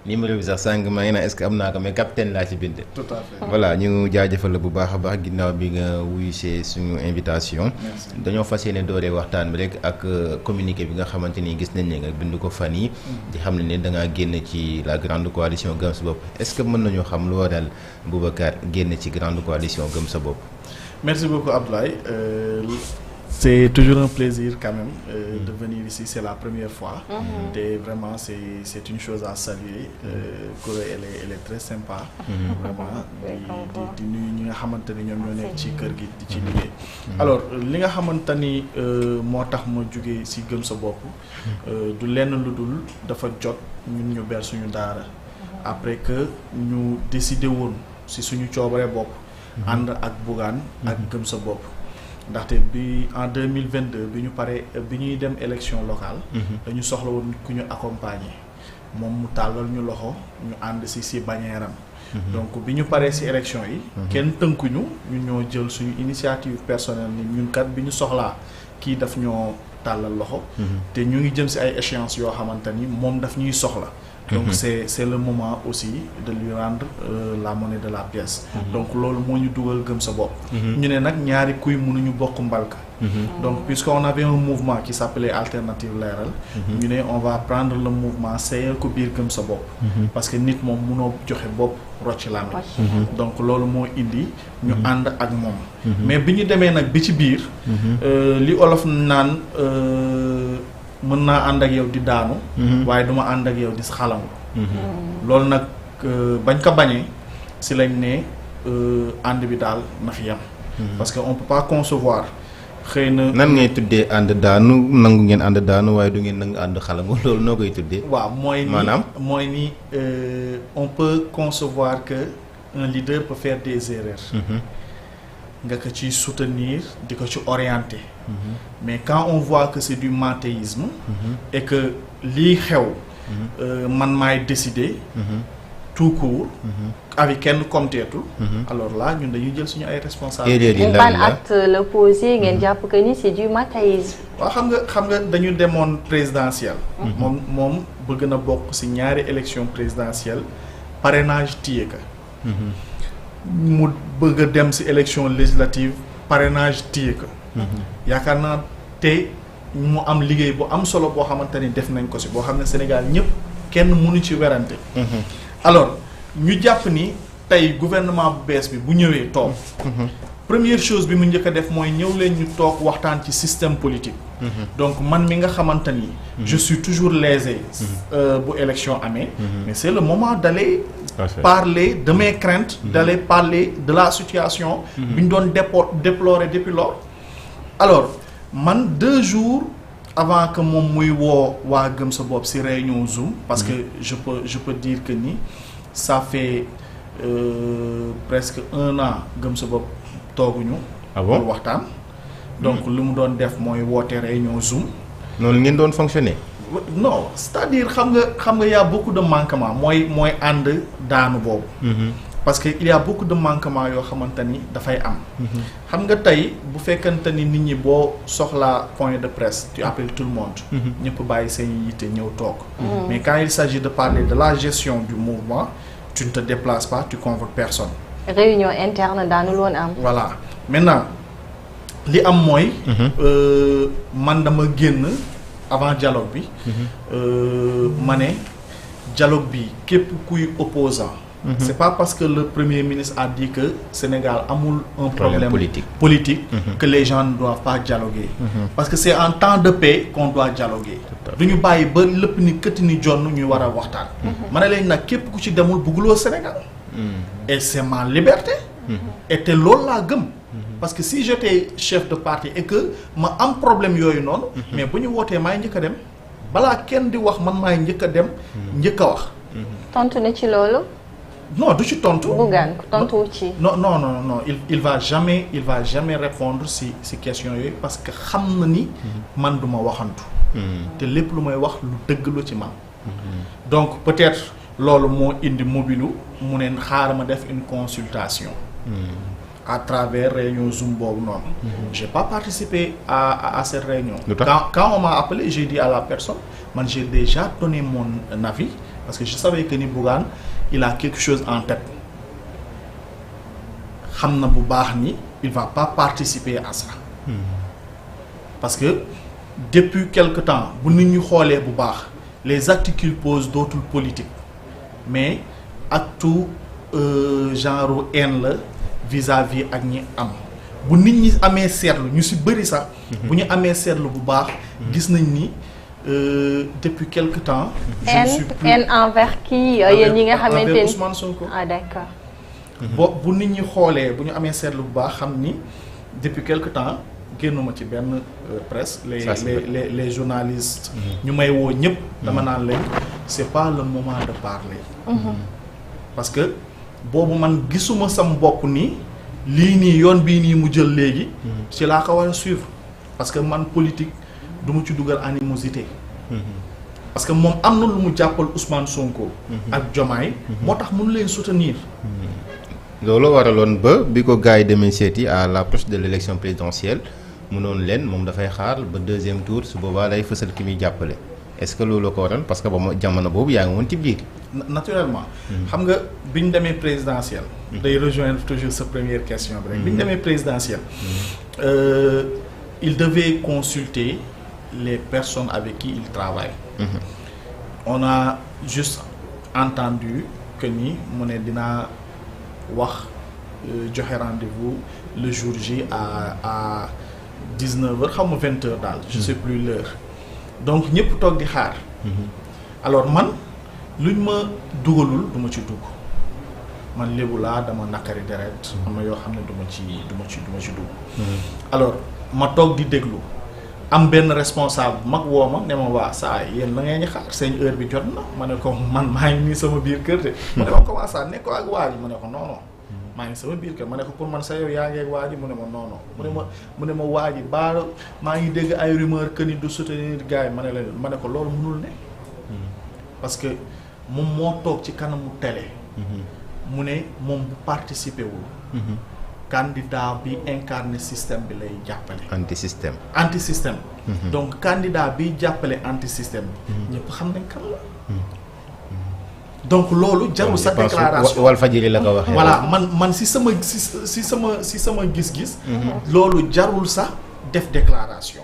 numéro bi sax sànq maa ngi naan est-ce que am naa ko mais capitaine laa ci bind. tout à fait. voilà ñu jaajëfal la bu baax a baax ginnaaw bi nga wuyu see suñu invitation. dañoo fas yéene dooree waxtaan bi rek ak communiqué bi nga xamante ni gis nañ ne nga bind ko fan yi di xam ne da ngaa génn ci la grande coalition Gëm sa bopp est-ce que mën nañu xam lu waral Boubacar génn ci grande coalition Gëm sa bopp. Merci beaucoup Abdoulaye. C'est toujours un plaisir quand même de venir ici, c'est la première fois. Et vraiment c'est une chose à saluer. Kouré elle est très sympa. Vraiment di nuyu ñi nga xamante ni ñoom ñoo nekk ci kër gi di ci liggéey. Alors li nga xamante ni moo tax ma jógee ci Gëm sa bopp du lenn lu dul dafa jot ñun ñu ber suñu daara. Après que ñu décidé woon ci suñu coobare bopp. ànd ak Bougane ak Gëm sa bopp. ndaxte bi en 2022 bi ñu paree bi ñuy dem élection locale dañu soxla woon ku ñu accompagner moom mu tàllal ñu loxo ñu ànd ci bannière am donc bi ñu paree ci élection yi kenn tënkuñu ñun ñoo jël suñu initiative personnelle ni ñun kat bi ñu soxlaa kii daf ñoo tàllal loxo te ñu ngi jëm ci ay échéances yoo xamante ni moom daf ñuy soxla donc c'est le moment aussi de lui rendre la monnaie de la pièce donc loolu moo ñu dugal Gëm sa bopp ñu ne nag ñaari kuy mënuñu bokk mbalka donc puisqu'on avait un mouvement qui s'appelait Alternative Leeral ñu ne on va prendre le mouvement seeyal ko biir Gëm sa bopp parce que nit moom mënoo joxe bopp rocc làmmiñ donc loolu moo indi ñu ànd ak moom mais bi ñu demee nag bi ci biir li olof naan mën naa ànd ak yow di daanu waaye duma ànd ak yow di xalangu loolu nag bañ ko bañee ci lañ ne ànd bi daal na fi yam parce que on peut pas concevoir xëy na nan ngay tuddee ànd daanu nangu ngeen ànd daanu waaye du ngeen nangu ànd xalangu loolu noo koy tuddee waaw mooy ni maanaam mooy ni on peut concevoir que un leader peut faire des erreurs nga ko ci soutenir di ko ci orienter mais quand on voit que c'est du matéisme et que lii xew man maay décider tout court avec kenn comteetul alors là ñun dañuy jël suñu ay responsabilités. ban acte la posé ngeen jàpp que ni c'est du matéisme. waaw xam nga dañu demoon présidentielle moom bëgg na bokk ci ñaari élection présidentielle parrainage téye ka mu bëgg a dem ci élection législative parrainage téye ko yaakaar naa te mu am liggéey bu am solo boo xamante ni def nañ ko ci boo xam ne Sénégal ñëpp kenn mënu ci werante alors ñu jàpp ni tey gouvernement bu bees bi bu ñëwee toog première chose bi mu njëkk a def mooy ñëw leen ñu toog waxtaan ci système politique donc man mi nga xamante ni je suis toujours lésé bu élection amee mais c'est le moment d'aller parler de mes craintes d'aller parler de la situation bi ñu doon déplorer depuis lors alors man 2 jours avant que moom muy woo waa Gëm sa bopp ci réunion Zoom parce que je peux dire que ni ça fait presque 1 an Gëm sa bopp tooguñu pour waxtaan donc li mu doon def mooy woote réunion Zoom noonu ngeen doon fonctionner non c'est-à-dire xam nga y a beaucoup de manquements mooy ànd daanu boobu parce que il y a beaucoup de manquements yoo xamante ni dafay am xam nga tey bu fekkante ni nit ñi boo soxlaa point de presse tu appelles tout le monde ñëpp bàyyi seen yitte ñëw toog mais quand il s'agit de parler de la gestion du mouvement tu ne te déplaces pas tu convoques personne réunion interne daanul woon am voilà maintenant li am mooy man dama génn avant dialogue bi ma ne dialogue bi képp kuy opposant c'est pas parce que le premier ministre a dit que Sénégal amul un problème politique que les gens ne doivent pas dialoguer parce que c'est en temps de paix qu'on doit dialoguer duñu bàyyi ba lépp ni këtt ni jonn ñuy war a waxtaan ma ne leen nag képp ku ci demul bugguloo Sénégal et c'est ma liberté et te loolu laa gëm parce que si j'étais chef de parti et que ma am problème yooyu noonu mais bu ñu wootee maay njëkk a dem balaa kenn di wax man maay njëkk a dem njëkk a wax tontu na ci loolu non du ci tontu Bougane tontu ci non il va jamais répondre si question yooyu parce que xam na ni man duma waxantu te lépp lu may wax lu dëgg lu ci man donc peut-être loolu moo indi mobilu mu neen xaaral ma def une consultation à travers réunion Zoom boobu noonu j'ai pas participé à cette réunion quand on m'a appelé j'ai dit à la personne man j'ai déjà donné mon avis parce que je savais que ni Bougane il a quelque chose en tête xam na bu baax ni il va pas participer à ça parce que depuis quelque temps bu nit ñu xoolee bu baax les actes qu'il pose dootul politique mais actu genre haine la vis-à-vis ak ñi am bu nit ñi amee seetlu ñu ci bëri sax bu ñu amee seetlu bu baax gis nañ ni depuis quelque temps je ne suis plus haine envers qui yéen ñi nga xamante ni Ousmane Sonko ah d'accord bu nit ñi xoolee bu ñu amee seetlu bu baax xam ni depuis quelque temps génnuma ci benn presse les journalistes ñu may woo ñëpp dama naan leen c'est pas le moment de parler parce que boobu man gisuma sam bopp ni lii nii yoon bii nii mu jël léegi ci laa ko war a suivre parce que man politique du ma ci dugal animosité parce que moom am na lu mu jàppal Ousmane Sonko ak Diomaye moo tax mënu leen soutenir loolu waraloon ba bi ko gars yi demee seeti à l'approche de l'élection présidentielle mënoon leen moom dafay xaar ba deuxième tour su boobaa lay fësal ki muy jàppale est-ce que loolu ko waral parce que ba jamono boobu yaa ngi woon ci biir. naturellement. xam nga bi ñu demee présidentielle. day rejoindre toujours sa première question bi rek. bi ñu demee présidentielle. il devait consulter les personnes avec qui il travaille. On a juste entendu que ni mu ne dinaa wax joxe rendez-vous le jour J à 19h xam nga 20h daal. je sais plus l'heure donc ñëpp toog di xaar. alors man luñ ma dugalul du ma ci dugg man lébu laa dama nakari deret am na yoo xam ne du ma ci dugg. alors ma toog di déglu am benn responsable mag woo ma ne ma waa saa yéen la ngeen ñu xaar seen heure bi jot na ma ne ko man maa ngi nii sama biir kër de. ma ne ma comment ça nekk ko ak waa ji ma ne ko non non maa ngi sama biir kër ma ne ko pour man sa yow yaa ngi ak waa ji mu ne ma non non mu ne ma waa ji baa maa ngi dégg ay rumeur que ni du soutenir gars yi ma ne la ma ne ko loolu mënul ne. parce que moom moo toog ci kanamu télé. mu ne moom bu participer wul. candidat bi incarné système bi lay jàppale. anti système. donc candidat bi jàppale anti système bi. ñëpp xam nañ kan la. donc loolu jarul sa déclaration Walfadjri la ko waxee. voilà man si sama gis-gis. loolu jarul sax def déclaration.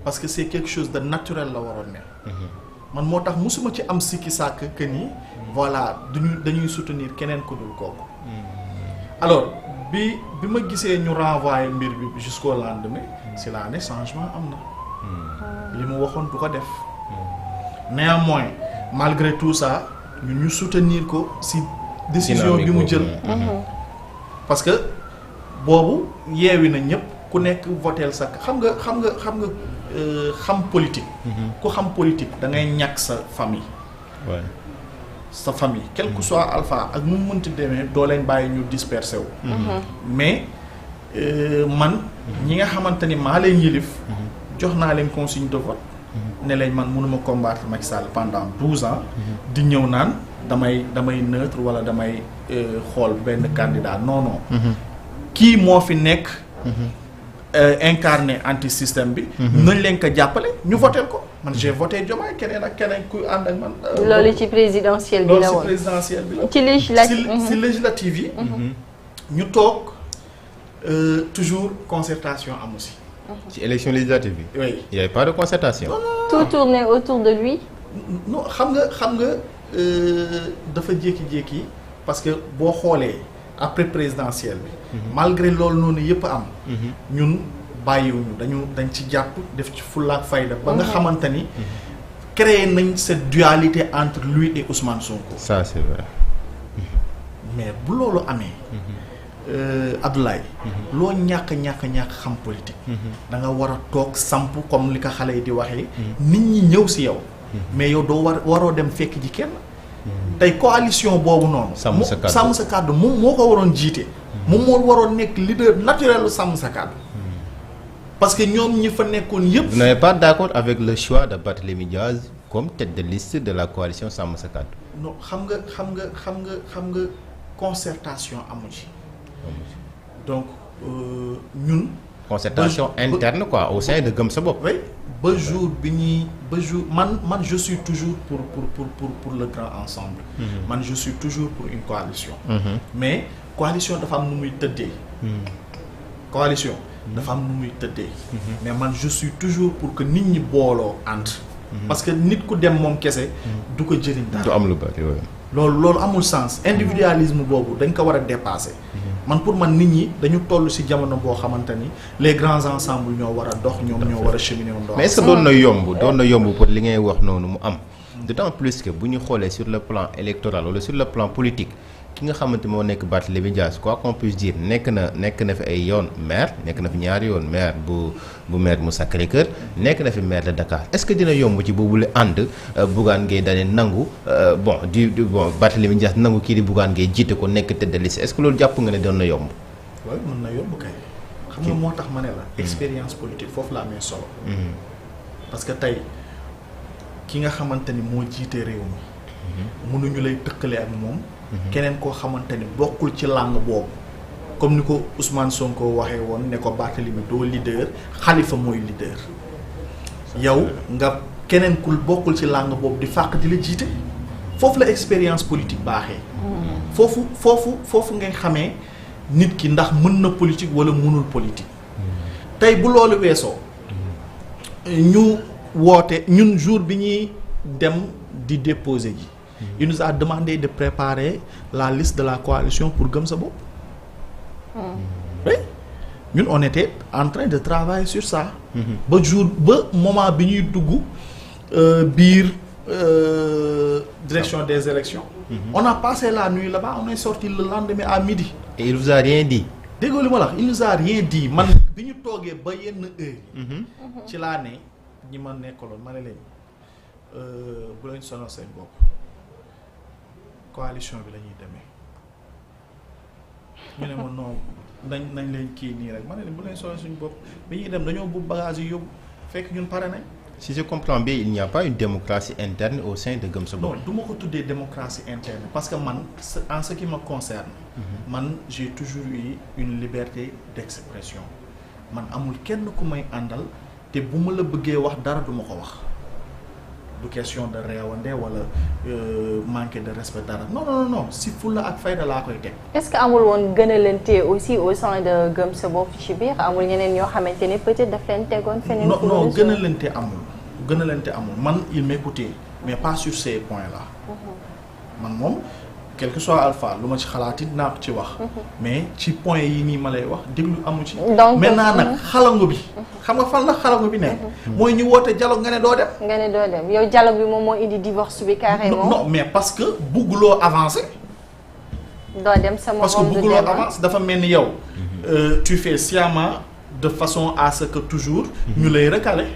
parce que c'est quelque chose de naturel la waroon ne. man moo tax musuma ci am sikki sàkk que ni voilà dañuy soutenir keneen ku dul kooku. alors bi ma gisee ñu renvoyer mbir bi jusqu'au lendemain c'est là ne changement am na. li mu waxoon du ko def. néanmoins malgré tout ça ñun ñu soutenir ko ci décision bi mu jël. parce que boobu yeewi na ñëpp ku nekk votel sa xam politique. ku xam politique da ngay ñàkk sa famille. sa famille quel que soit alpha ak mu mënti demee doo leen bàyyi ñu dispersé wu. mais man ñi nga xamante ni maa leen yilif jox naa leen consigne de vote. ne leen man mënuma combattre Macky Sall pendant 12 ans. di ñëw naan damay neutre wala damay xool benn candidat non. kii moo fi nekk. incarné anti système bi. nañ leen ko jàppale ñu votel ko man j'ai voté Diomaye keneen ak keneen ku ànd ak man. loolu ci présidentielle bi la woon loolu ci présidentielle bi la. ci législative ci législative yi. ñu toog toujours concertation amu si. ci élection législative bi. oui il y avait pas de concertation. tout tournait autour de lui. non xam nga dafa jékki-jékki parce que boo xoolee après présidentielle bi. malgré loolu noonu yëpp am. ñun bàyyiwuñu dañ ci jàpp def ci fulla ak fayda. ba nga xamante ni créer nañ cette dualité entre lui et Ousmane Sonko. ça c'est vrai. mais bu loolu amee. Abdoulaye. loo ñàkk xam politique. da nga war a toog samp comme li ko xale yi di waxee. nit ñi ñëw si yow. mais yow doo waroo dem fekk ji kenn. tey coalition boobu noonu. sàmm sa kàddu moom moo ko waroon jiite. moom moo waroon nekk leader naturel sàmm sa kàddu. parce que ñoom ñi fa nekkoon yëpp. Vous n'êtes pas d'accord avec le choix de Barthélémy Diaz comme tête de liste de la coalition sàmm sa kàddu. non xam nga concertation amu ci. donc ñun. concertation interne quoi au sein de Gëm sa bopp. oui ba jour bi ñuy ba jour man je suis toujours pour le grand ensemble. Man je suis toujours pour une coalition. Mais coalition dafa am nu muy tëddee. Coalition dafa am nu muy tëddee. mais man je suis toujours pour que nit ñi booloo ànd. parce que nit ku dem moom kese du ko jëriñ dara. du am lu bari loolu amul sens individualisme boobu dañ ko war a dépasser. man pour man nit ñi dañu toll ci jamono boo xamante ni les grands ensembles ñoo war a dox ñoom ñoo war a cheminer ndox. mais est-ce que doon na yomb pour li ngay wax noonu mu am d'autant plus que bu ñu xoolee sur le plan électoral wala sur le plan politique ki nga xamante moo nekk Barthélémy Dias quoi qu'on puisse dire nekk na fi ay yoon maire nekk na fi ñaari yoon maire bu maire mu Sacré-Cœur nekk na fi maire de Dakar est-ce que dina yomb ci boobule ànd Bougane Gueye Dany nangu bon Barthélémy Dias nangu kii di Bougane Gueye jiite ko nekk tête de liste est-ce que loolu jàpp nga ne doon na yomb. waaw mën na yomb kay. xam nga moo tax ma ne la. expérience politique foofu la amee solo. parce que tey ki nga xamante ni moo jiite réew mi. mënuñu lay tëkkale ak moom. keneen koo xamante ni bokkul ci langue boobu comme ni ko Ousmane Sonko waxee woon ne ko Barthélémy doo leader Khalifa mooy leader yow nga keneen ku bokkul ci langue boobu di fàq di la jiite foofu la expérience politique baaxee. foofu ngay xamee nit ki ndax mën na politique wala mënul politique. tey bu loolu weesoo ñu woote ñun jour bi ñuy dem di déposer ji. Il nous a demandé de préparer la liste de la coalition pour Gëm Sa Bopp. Oui. Ñun on était en train de travailler sur ça. ba moment bi ñuy dugg biir direction des élections. On a passé la nuit là-bas, on est sorti le lendemain à midi. Et il vous a rien dit. déggoo li ma la wax il nous a rien dit man bi ñu toogee ba yenn heure ci laa ne ñi ma nekkaloon ma ne leen bu leen sonal seen bopp. coalition bi la ñuy demee ñu ne ma non nañ leen kii nii rek ma ne leen bu leen sonal suñu bopp bi ñuy dem dañoo bu bagage yi yóbbu fekk ñun pare nañ. si je comprends bien il n'y a pas une démocratie interne au sein de Gëm Sa Bopp. non du ma ko tuddee démocratie interne parce que man en ce qui me concerne. man j'ai toujours eu une liberté d'expression man amul kenn ku may àndal te bu ma la bëggee wax dara du ma ko wax. du question de réewande wala manque de respect dara non si fulla ak fayda laa koy teg. est-ce que amul woon gënalante aussi au sein de Gëm Sa Bopp ci biir amul ñeneen ñoo xamante ni peut-être daf leen tegoon feneen. non gënalante amul man il m'écoutait mais pas sur ces points-là. man moom quel que soit alpha lu ma ci xalaat it naa ko ci wax. mais ci point yi nii ma lay wax déglu amu ci. donc maintenant nag xalangu bi. xam nga fan la xalangu bi nekk. mooy ñu woote dialogue nga ne doo dem. yow dialogue bi moom moo indi divorce bi carrément. non mais parce que bugguloo avancer. doo dem sama parce que bugguloo avancer dafa mel ni yow. tu fais sciemment de façon à ce que toujours. ñu lay recaler.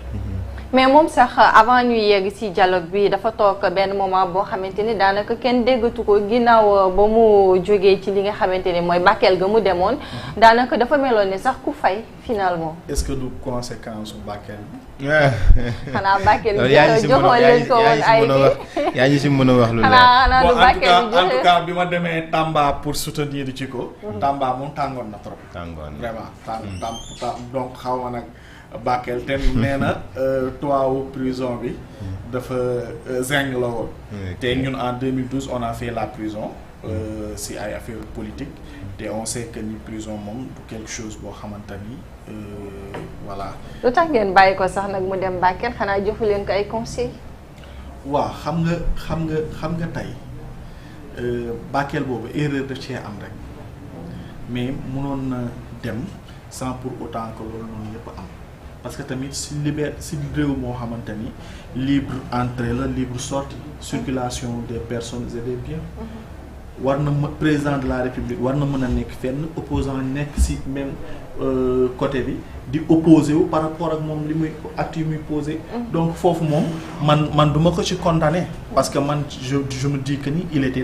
mais moom sax avant ñuy yegg ci dialogue bi dafa toog benn moment boo xamante ni daanaka kenn déggatu ko ginnaaw ba mu jógee ci li nga xamante ni mooy Bakel ga mu demoon daanaka dafa meloon ni sax ku fay finalement. est-ce que du conséquence su Bakel bi. xanaa Bakel bi joxoon leen ko woon ay yaa ngi si mën a wax lu leer. xanaa du Bakel bi en tout cas bi ma demee Tamba pour soutenir ci ko. Tamba moom tàngoon na trop. tàngoon vraiment donc xaw ma nag. Bakel te nee na toitu prison bi dafa zinc la woon. te ñun en 2012 on a fait la prison si ay affaires politiques te on sait que ni prison moom du quelque chose boo xamante ni voilà. lu tax ngeen bàyyi ko sax nag mu dem Bakel xanaa joxu leen ko ay conseils. waaw xam nga tey Bakel boobu erreur daf cee am rek mais mënoon na dem sans pour autant que loolu noonu yëpp am. parce que tamit si réew moo xamante ni libre entrée la libre sortie circulation des personnes et des biens war na président de la république war na mën a nekk fenn opposant nekk si même côté bi di opposé wu par rapport ak moom li muy acte yi muy posé donc foofu moom man du ma ko ci condamné parce que man je me dis que ni il était